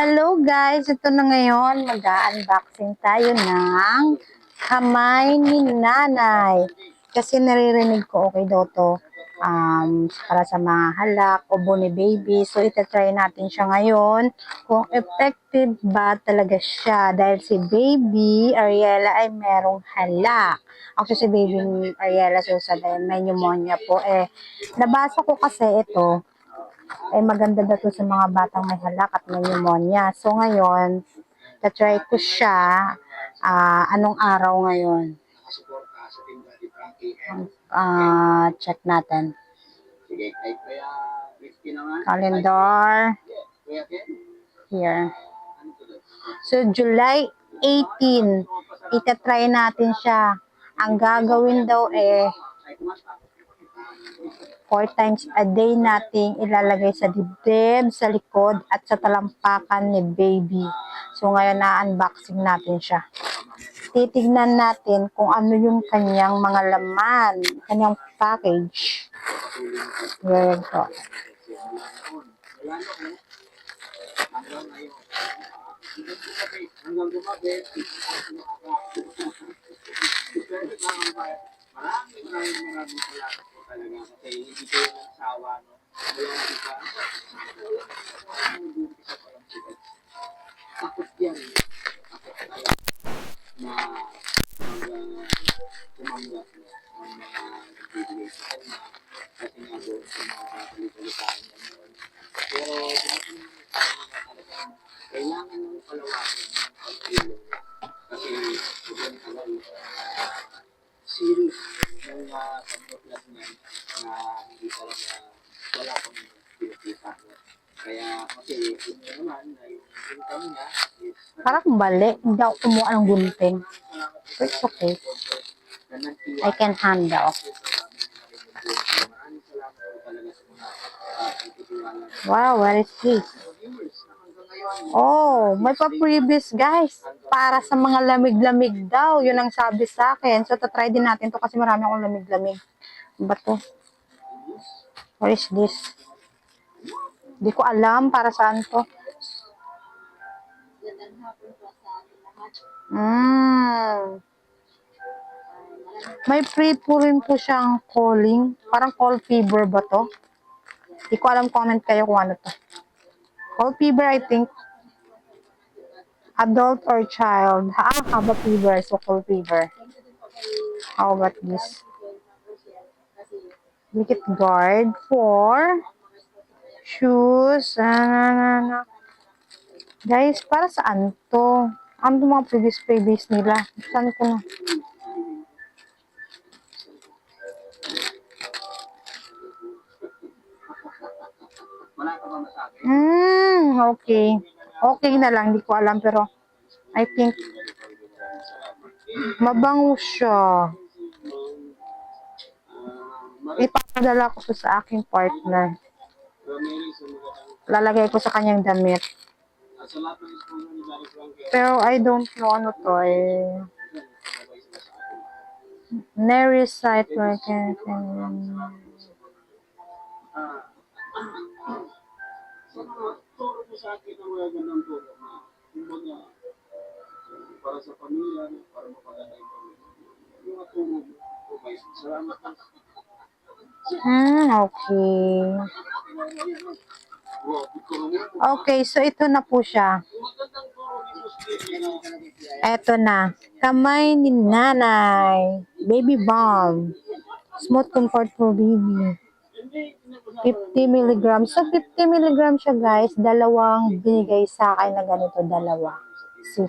Hello guys, ito na ngayon, mag-unboxing tayo ng kamay ni nanay. Kasi naririnig ko okay daw to para sa mga halak, ubo ni baby. So itatry natin siya ngayon kung effective ba talaga siya. Dahil si baby Ariela ay merong halak. Actually si baby Ariela Susa dahil may pneumonia po. Nabasa ko kasi ito maganda daw to sa mga batang may halak at may pneumonia. So ngayon, tatry ko siya anong araw ngayon. Check natin. Calendar. Here. So July 18, itatry natin siya. Ang gagawin daw 4 times a day nating ilalagay sa dibdib, sa likod, at sa talampakan ni baby. So, ngayon na-unboxing natin siya. Titignan natin kung ano yung kanyang mga laman, kanyang package. There you go. Maraming salamat po talaga kasi hindi kayo nagsawa no. Takot yan. Takot tayo na tumanggap ng mga nagbibigay sa kanya kasi nga doon sa mga kalipalitaan niya noon. Pero talagang kailangan ng palawakin ng pagtulong kasi sobrang tagal series ng pag-vlog niya na hindi talaga wala pang pinakita. Kaya kasi yun naman na yung income niya is parang bali, hindi ako kumuha ng gunting. But it's okay. I can handle. Wow, where is this? Oh, may pa-previous guys. Para sa mga lamig-lamig daw. Yun ang sabi sa akin. So, tatry din natin to kasi marami akong lamig-lamig. Ba to? What is this? Hindi ko alam para saan to. May free po rin po siyang calling. Parang call fever ba to? Hindi ko alam, comment kayo kung ano to. Call fever, I think. Adult or child. Haba fever. So, call fever. How about this? Liquid guard for shoes. Guys, para saan to? Ano mga previous nila? Saan ko na? Okay. Okay na lang. Hindi ko alam pero I think mabango siya. Ipapadala ko sa aking partner. Lalagay ko sa kanyang damit. Pero I don't know ano to Nary site where I can turo mo sa akin ang magandang turo na kumbaga para sa pamilya, para mapaganda yung pamilya. Yung turo mo, okay. Salamat lang. Okay. Okay, so ito na po siya. Ito na. Kamay ni nanay. Baby balm. Smooth comfort for baby. 50 milligrams. So, 50 milligrams siya, guys. Dalawang binigay sa akin na ganito. Dalawa. See?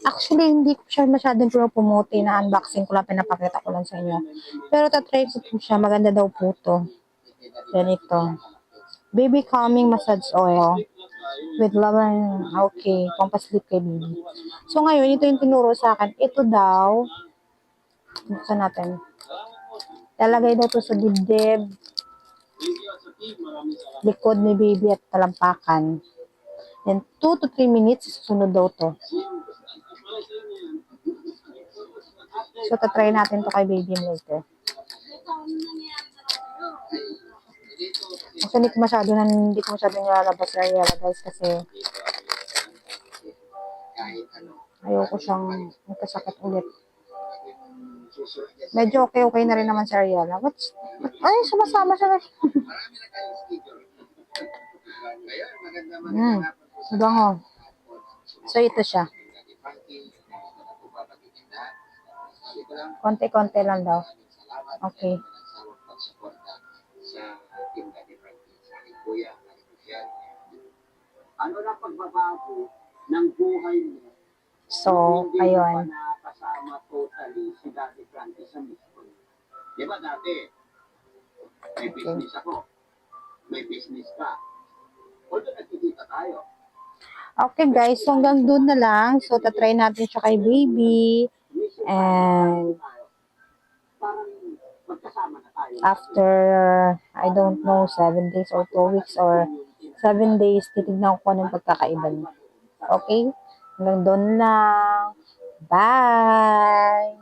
Actually, hindi ko siya masyadong promote na unboxing ko lang. Pinapakita ko lang sa inyo. Pero tatry ko po siya. Maganda daw po to. Ganito. Baby calming massage oil. With lemon. Okay. Pampasleep kay baby. So, ngayon, ito yung tinuro sa akin. Ito daw. Buksan natin. Lalagay daw to sa dibdib, likod ni baby at talampakan. Then 2 to 3 minutes, susunod daw to. So, tatry natin to kay baby later. So, hindi ko masyado nilalabas sa Ariela, guys, kasi ayoko siyang magkasakit ulit. Medyo okay na rin naman si Ariela. Ay, sumasama siya. Bango. So, ito siya. Konti-konti lang daw. Okay. Ano na pagbabago ng buhay mo? So, ayun. Kasama totally si Dati Frankie sa mismo. Di ba dati, may business ako, may business ka. Although nagkikita tayo. Okay guys, so hanggang doon na lang. So, tatry natin siya kay baby. And after, I don't know, 7 days or 2 weeks or 7 days, titignan ko anong pagkakaiba niya. Okay? Hanggang doon lang. Bye!